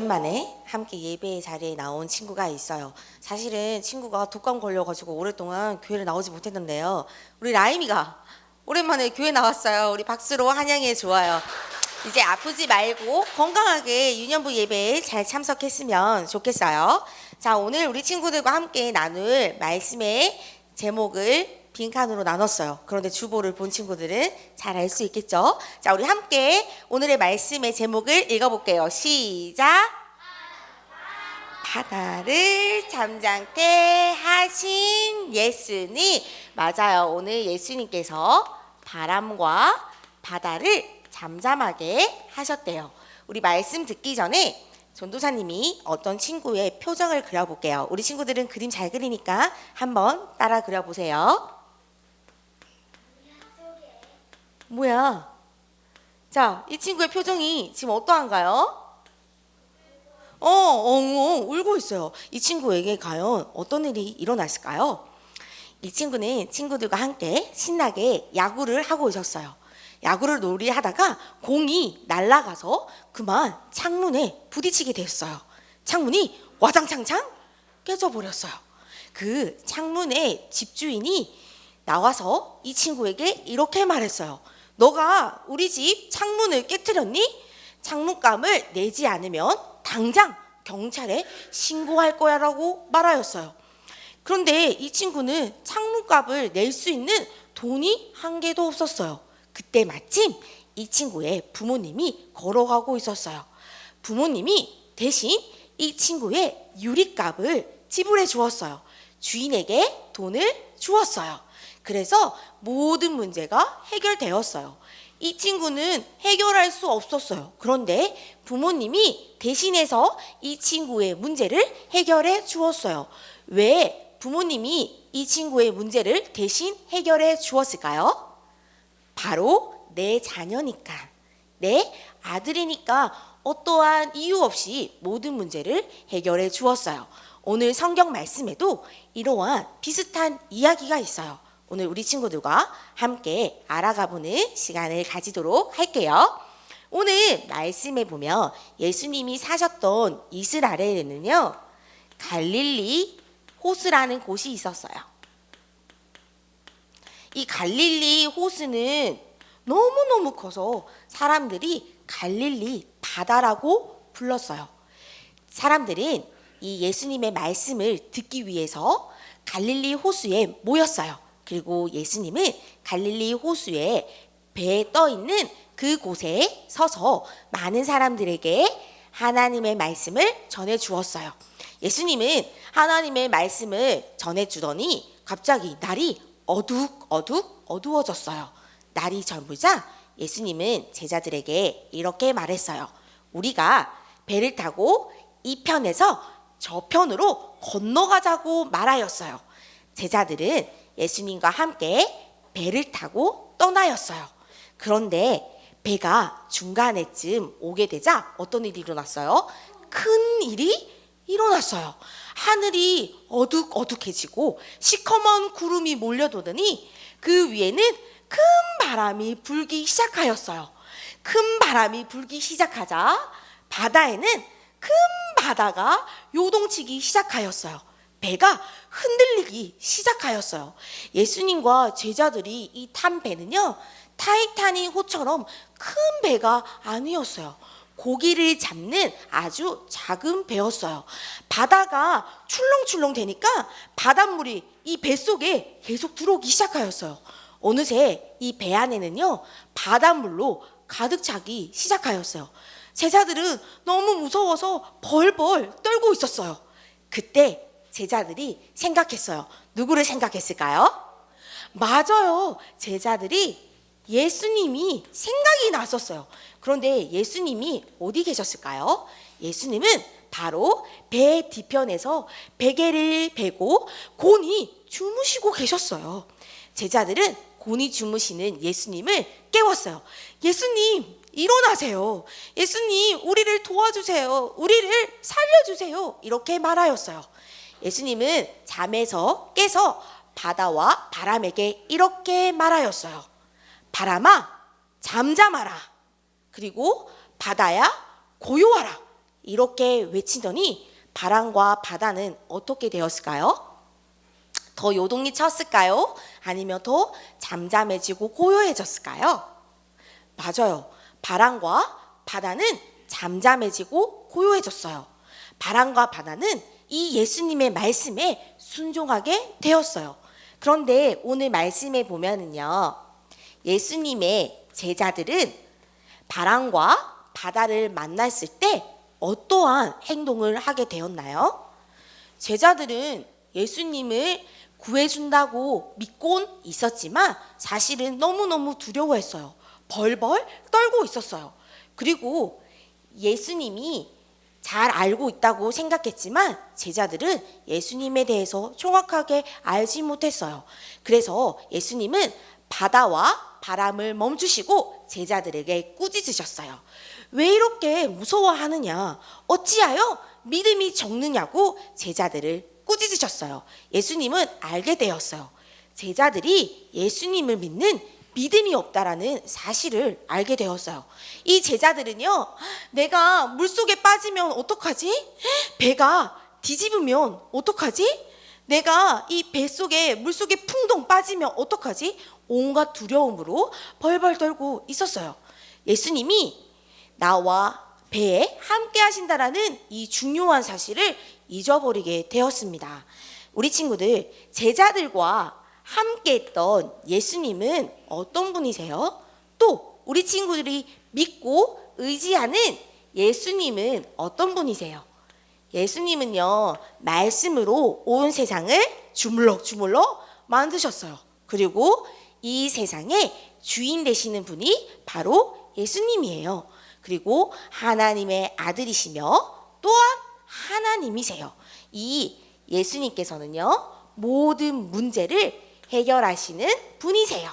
오랜만에 함께 예배 자리에 나온 친구가 있어요. 사실은 친구가 독감 걸려가지고 오랫동안 교회를 나오지 못했는데요. 우리 라임이가 오랜만에 교회 나왔어요. 우리 박수로 환영해 주어요. 이제 아프지 말고 건강하게 유년부 예배에 잘 참석했으면 좋겠어요. 자, 오늘 우리 친구들과 함께 나눌 말씀의 제목을 빈칸으로 나눴어요. 그런데 주보를 본 친구들은 잘 알 수 있겠죠? 자, 우리 함께 오늘의 말씀의 제목을 읽어볼게요. 시작! 바다를 잠잠케 하신 예수님. 맞아요. 오늘 예수님께서 바람과 바다를 잠잠하게 하셨대요. 우리 말씀 듣기 전에 전도사님이 어떤 친구의 표정을 그려볼게요. 우리 친구들은 그림 잘 그리니까 한번 따라 그려보세요. 뭐야? 자, 이 친구의 표정이 지금 어떠한가요? 울고 있어요. 이 친구에게 과연 어떤 일이 일어났을까요? 이 친구는 친구들과 함께 신나게 야구를 하고 있었어요. 야구를 놀이하다가 공이 날아가서 그만 창문에 부딪히게 됐어요. 창문이 와장창창 깨져버렸어요. 그 창문의 집주인이 나와서 이 친구에게 이렇게 말했어요. 너가 우리 집 창문을 깨트렸니? 창문값을 내지 않으면 당장 경찰에 신고할 거야 라고 말하였어요. 그런데 이 친구는 창문값을 낼 수 있는 돈이 한 개도 없었어요. 그때 마침 이 친구의 부모님이 걸어가고 있었어요. 부모님이 대신 이 친구의 유리값을 지불해 주었어요. 주인에게 돈을 주었어요. 그래서 모든 문제가 해결되었어요. 이 친구는 해결할 수 없었어요. 그런데 부모님이 대신해서 이 친구의 문제를 해결해 주었어요. 왜 부모님이 이 친구의 문제를 대신 해결해 주었을까요? 바로 내 자녀니까, 내 아들이니까 어떠한 이유 없이 모든 문제를 해결해 주었어요. 오늘 성경 말씀에도 이러한 비슷한 이야기가 있어요. 오늘 우리 친구들과 함께 알아가보는 시간을 가지도록 할게요. 오늘 말씀에 보면 예수님이 사셨던 이스라엘에는요, 갈릴리 호수라는 곳이 있었어요. 이 갈릴리 호수는 너무너무 커서 사람들이 갈릴리 바다라고 불렀어요. 사람들은 이 예수님의 말씀을 듣기 위해서 갈릴리 호수에 모였어요. 그리고 예수님은 갈릴리 호수에 배에 떠 있는 그곳에 서서 많은 사람들에게 하나님의 말씀을 전해 주었어요. 예수님은 하나님의 말씀을 전해 주더니 갑자기 날이 어두워졌어요. 날이 저물자 예수님은 제자들에게 이렇게 말했어요. 우리가 배를 타고 이 편에서 저 편으로 건너가자고 말하였어요. 제자들은 예수님과 함께 배를 타고 떠나였어요. 그런데 배가 중간에쯤 오게 되자 어떤 일이 일어났어요? 큰 일이 일어났어요. 하늘이 어둑어둑해지고 시커먼 구름이 몰려도더니 그 위에는 큰 바람이 불기 시작하였어요. 큰 바람이 불기 시작하자 바다에는 큰 바다가 요동치기 시작하였어요. 배가 흔들리기 시작하였어요. 예수님과 제자들이 이 탄 배는요, 타이타닉 호처럼 큰 배가 아니었어요. 고기를 잡는 아주 작은 배였어요. 바다가 출렁출렁 되니까 바닷물이 이 배 속에 계속 들어오기 시작하였어요. 어느새 이 배 안에는요, 바닷물로 가득 차기 시작하였어요. 제자들은 너무 무서워서 벌벌 떨고 있었어요. 그때 제자들이 생각했어요. 누구를 생각했을까요? 맞아요. 제자들이 예수님이 생각이 났었어요. 그런데 예수님이 어디 계셨을까요? 예수님은 바로 배 뒤편에서 베개를 베고 곤히 주무시고 계셨어요. 제자들은 곤히 주무시는 예수님을 깨웠어요. 예수님, 일어나세요. 예수님, 우리를 도와주세요. 우리를 살려주세요. 이렇게 말하였어요. 예수님은 잠에서 깨서 바다와 바람에게 이렇게 말하였어요. 바람아, 잠잠하라. 그리고 바다야, 고요하라. 이렇게 외치더니 바람과 바다는 어떻게 되었을까요? 더 요동이 쳤을까요? 아니면 더 잠잠해지고 고요해졌을까요? 맞아요. 바람과 바다는 잠잠해지고 고요해졌어요. 바람과 바다는 이 예수님의 말씀에 순종하게 되었어요. 그런데 오늘 말씀에 보면은요, 예수님의 제자들은 바람과 바다를 만났을 때 어떠한 행동을 하게 되었나요? 제자들은 예수님을 구해준다고 믿곤 있었지만 사실은 너무너무 두려워했어요. 벌벌 떨고 있었어요. 그리고 예수님이 잘 알고 있다고 생각했지만 제자들은 예수님에 대해서 정확하게 알지 못했어요. 그래서 예수님은 바다와 바람을 멈추시고 제자들에게 꾸짖으셨어요. 왜 이렇게 무서워하느냐? 어찌하여 믿음이 적느냐고 제자들을 꾸짖으셨어요. 예수님은 알게 되었어요. 제자들이 예수님을 믿는 믿음이 없다라는 사실을 알게 되었어요. 이 제자들은요, 내가 물속에 빠지면 어떡하지? 배가 뒤집으면 어떡하지? 내가 이 뱃속에 물속에 풍덩 빠지면 어떡하지? 온갖 두려움으로 벌벌 떨고 있었어요. 예수님이 나와 배에 함께 하신다라는 이 중요한 사실을 잊어버리게 되었습니다. 우리 친구들, 제자들과 함께 했던 예수님은 어떤 분이세요? 또 우리 친구들이 믿고 의지하는 예수님은 어떤 분이세요? 예수님은요, 말씀으로 온 세상을 주물럭주물럭 만드셨어요. 그리고 이 세상의 주인 되시는 분이 바로 예수님이에요. 그리고 하나님의 아들이시며 또한 하나님이세요. 이 예수님께서는요, 모든 문제를 해결하시는 분이세요.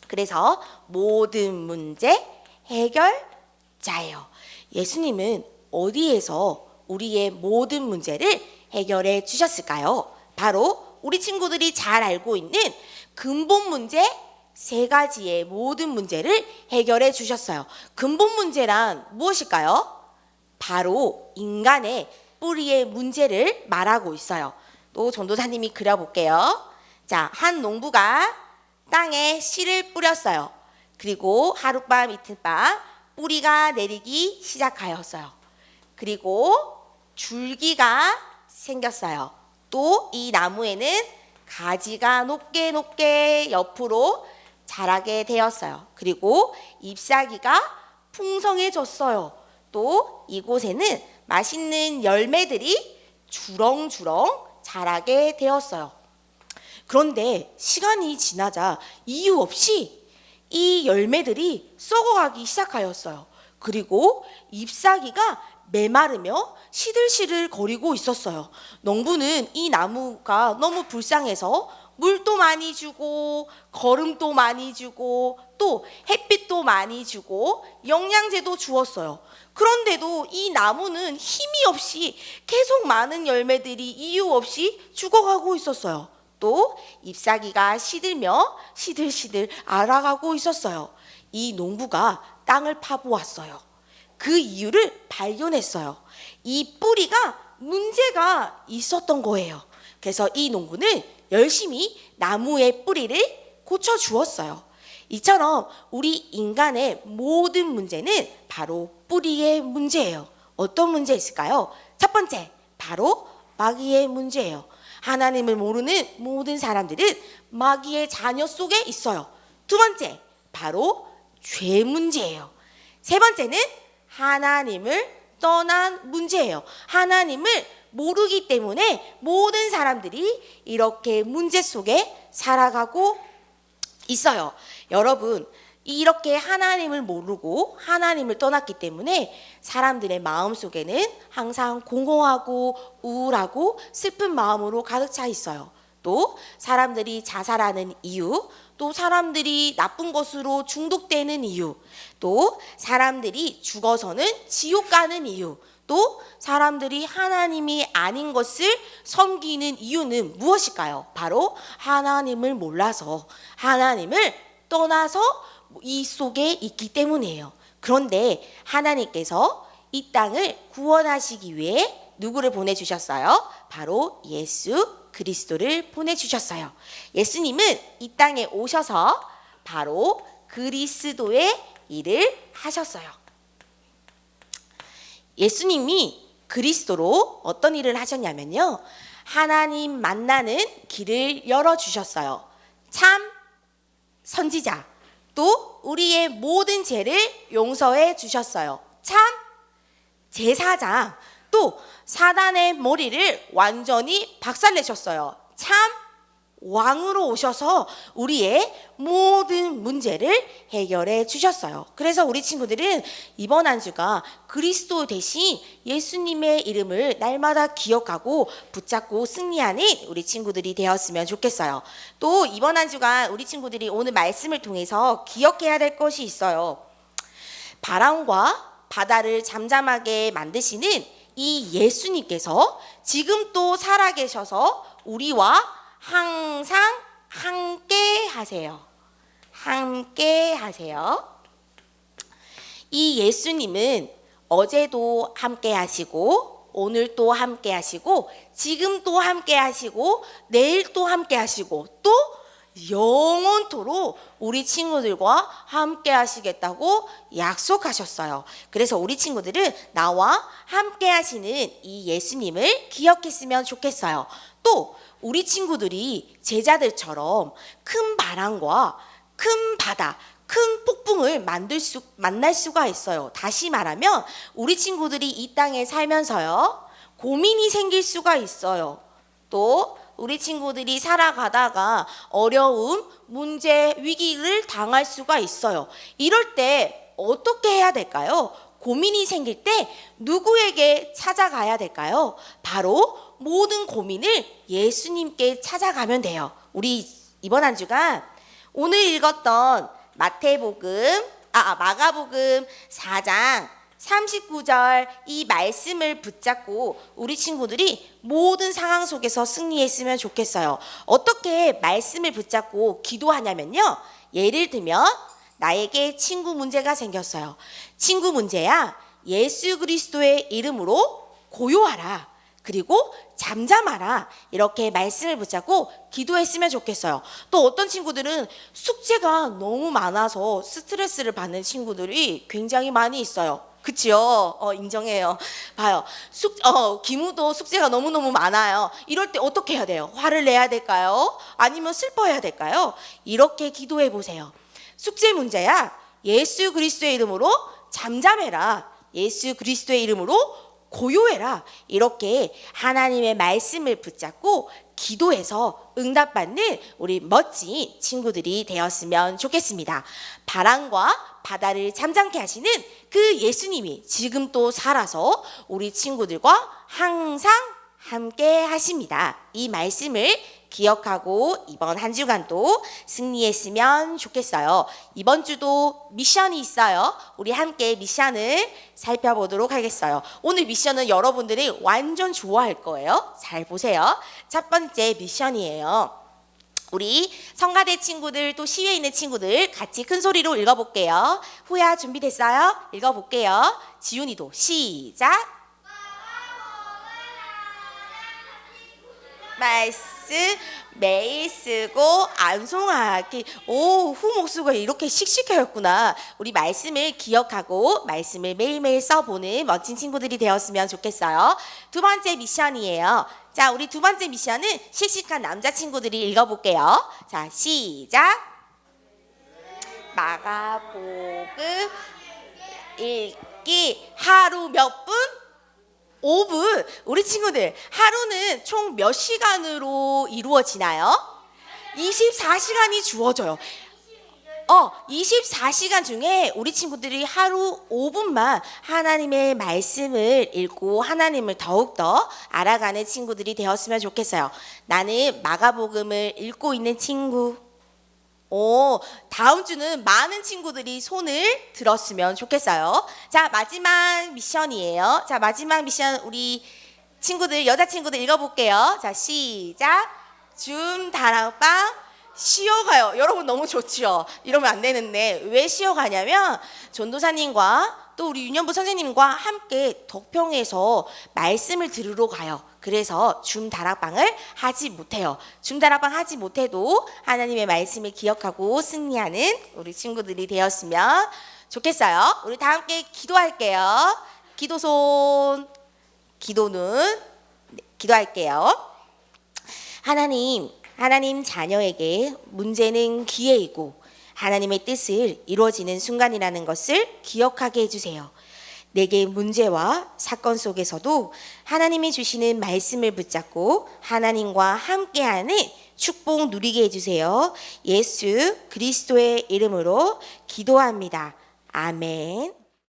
그래서 모든 문제 해결자예요. 예수님은 어디에서 우리의 모든 문제를 해결해 주셨을까요? 바로 우리 친구들이 잘 알고 있는 근본 문제 3가지의 모든 문제를 해결해 주셨어요. 근본 문제란 무엇일까요? 바로 인간의 뿌리의 문제를 말하고 있어요. 또 전도사님이 그려볼게요. 자, 한 농부가 땅에 씨를 뿌렸어요. 그리고 하룻밤 이틀밤 뿌리가 내리기 시작하였어요. 그리고 줄기가 생겼어요. 또 이 나무에는 가지가 높게 높게 옆으로 자라게 되었어요. 그리고 잎사귀가 풍성해졌어요. 또 이곳에는 맛있는 열매들이 주렁주렁 자라게 되었어요. 그런데 시간이 지나자 이유 없이 이 열매들이 썩어가기 시작하였어요. 그리고 잎사귀가 메마르며 시들시들 거리고 있었어요. 농부는 이 나무가 너무 불쌍해서 물도 많이 주고 거름도 많이 주고 또 햇빛도 많이 주고 영양제도 주었어요. 그런데도 이 나무는 힘이 없이 계속 많은 열매들이 이유 없이 죽어가고 있었어요. 또 잎사귀가 시들며 시들시들 알아가고 있었어요. 이 농부가 땅을 파보았어요. 그 이유를 발견했어요. 이 뿌리가 문제가 있었던 거예요. 그래서 이 농부는 열심히 나무의 뿌리를 고쳐주었어요. 이처럼 우리 인간의 모든 문제는 바로 뿌리의 문제예요. 어떤 문제 있을까요? 첫 번째, 바로 마귀의 문제예요. 하나님을 모르는 모든 사람들은 마귀의 자녀 속에 있어요. 두 번째, 바로 죄 문제예요. 세 번째는 하나님을 떠난 문제예요. 하나님을 모르기 때문에 모든 사람들이 이렇게 문제 속에 살아가고 있어요. 여러분, 이렇게 하나님을 모르고 하나님을 떠났기 때문에 사람들의 마음속에는 항상 공허하고 우울하고 슬픈 마음으로 가득 차 있어요. 또 사람들이 자살하는 이유, 또 사람들이 나쁜 것으로 중독되는 이유, 또 사람들이 죽어서는 지옥 가는 이유, 또 사람들이 하나님이 아닌 것을 섬기는 이유는 무엇일까요? 바로 하나님을 몰라서, 하나님을 떠나서 이 속에 있기 때문이에요. 그런데 하나님께서 이 땅을 구원하시기 위해 누구를 보내주셨어요? 바로 예수 그리스도를 보내주셨어요. 예수님은 이 땅에 오셔서 바로 그리스도의 일을 하셨어요. 예수님이 그리스도로 어떤 일을 하셨냐면요, 하나님 만나는 길을 열어주셨어요. 참 선지자, 또 우리의 모든 죄를 용서해 주셨어요. 참 제사장, 또 사단의 머리를 완전히 박살내셨어요. 참 왕으로 오셔서 우리의 모든 문제를 해결해 주셨어요. 그래서 우리 친구들은 이번 한 주가 그리스도 대신 예수님의 이름을 날마다 기억하고 붙잡고 승리하는 우리 친구들이 되었으면 좋겠어요. 또 이번 한 주간 우리 친구들이 오늘 말씀을 통해서 기억해야 될 것이 있어요. 바람과 바다를 잠잠하게 만드시는 이 예수님께서 지금 또 살아계셔서 우리와 항상 함께 하세요. 함께 하세요. 이 예수님은 어제도 함께 하시고, 오늘도 함께 하시고, 지금도 함께 하시고, 내일도 함께 하시고, 또 영원토록 우리 친구들과 함께 하시겠다고 약속하셨어요. 그래서 우리 친구들은 나와 함께 하시는 이 예수님을 기억했으면 좋겠어요. 또 우리 친구들이 제자들처럼 큰 바람과 큰 바다, 큰 폭풍을 만날 수가 있어요. 다시 말하면 우리 친구들이 이 땅에 살면서요, 고민이 생길 수가 있어요. 또 우리 친구들이 살아가다가 어려움, 문제, 위기를 당할 수가 있어요. 이럴 때 어떻게 해야 될까요? 고민이 생길 때 누구에게 찾아가야 될까요? 바로 모든 고민을 예수님께 찾아가면 돼요. 우리 이번 한 주간 오늘 읽었던 마가복음 4장 39절 이 말씀을 붙잡고 우리 친구들이 모든 상황 속에서 승리했으면 좋겠어요. 어떻게 말씀을 붙잡고 기도하냐면요, 예를 들면 나에게 친구 문제가 생겼어요. 친구 문제야, 예수 그리스도의 이름으로 고요하라, 그리고 잠잠하라, 이렇게 말씀을 붙잡고 기도했으면 좋겠어요. 또 어떤 친구들은 숙제가 너무 많아서 스트레스를 받는 친구들이 굉장히 많이 있어요. 그치요? 인정해요. 봐요. 기무도 숙제가 너무너무 많아요. 이럴 때 어떻게 해야 돼요? 화를 내야 될까요? 아니면 슬퍼해야 될까요? 이렇게 기도해 보세요. 숙제 문제야, 예수 그리스도의 이름으로 잠잠해라, 예수 그리스도의 이름으로 고요해라, 이렇게 하나님의 말씀을 붙잡고 기도해서 응답받는 우리 멋진 친구들이 되었으면 좋겠습니다. 바람과 바다를 잠잠케 하시는 그 예수님이 지금 또 살아서 우리 친구들과 항상 함께 하십니다. 이 말씀을 기억하고 이번 한 주간도 승리했으면 좋겠어요. 이번 주도 미션이 있어요. 우리 함께 미션을 살펴보도록 하겠어요. 오늘 미션은 여러분들이 완전 좋아할 거예요. 잘 보세요. 첫 번째 미션이에요. 우리 성가대 친구들, 또 시외에 있는 친구들 같이 큰 소리로 읽어볼게요. 후야 준비됐어요? 읽어볼게요. 지훈이도 시작. 말씀 매일 쓰고 암송하기. 오, 후 목소리가 이렇게 씩씩하였구나. 우리 말씀을 기억하고 말씀을 매일매일 써보는 멋진 친구들이 되었으면 좋겠어요. 두 번째 미션이에요. 자, 우리 두 번째 미션은 씩씩한 남자친구들이 읽어볼게요. 자, 시작. 마가복음 읽기. 하루 몇 분? 5분. 우리 친구들, 하루는 총 몇 시간으로 이루어지나요? 24시간이 주어져요. 24시간 중에 우리 친구들이 하루 5분만 하나님의 말씀을 읽고 하나님을 더욱더 알아가는 친구들이 되었으면 좋겠어요. 나는 마가복음을 읽고 있는 친구. 다음 주는 많은 친구들이 손을 들었으면 좋겠어요. 자, 마지막 미션이에요. 자, 마지막 미션 우리 친구들, 여자 친구들 읽어볼게요. 자, 시작. 줌 다락방 쉬어가요. 여러분 너무 좋죠? 이러면 안 되는데 왜 쉬어가냐면 전도사님과 또 우리 윤현부 선생님과 함께 덕평에서 말씀을 들으러 가요. 그래서 줌 다락방을 하지 못해요. 줌 다락방 하지 못해도 하나님의 말씀을 기억하고 승리하는 우리 친구들이 되었으면 좋겠어요. 우리 다 함께 기도할게요. 기도손, 기도는 기도할게요. 하나님 자녀에게 문제는 기회이고 하나님의 뜻을 이루어지는 순간이라는 것을 기억하게 해주세요. 내게 문제와 사건 속에서도 하나님이 주시는 말씀을 붙잡고 하나님과 함께하는 축복 누리게 해주세요. 예수 그리스도의 이름으로 기도합니다. 아멘.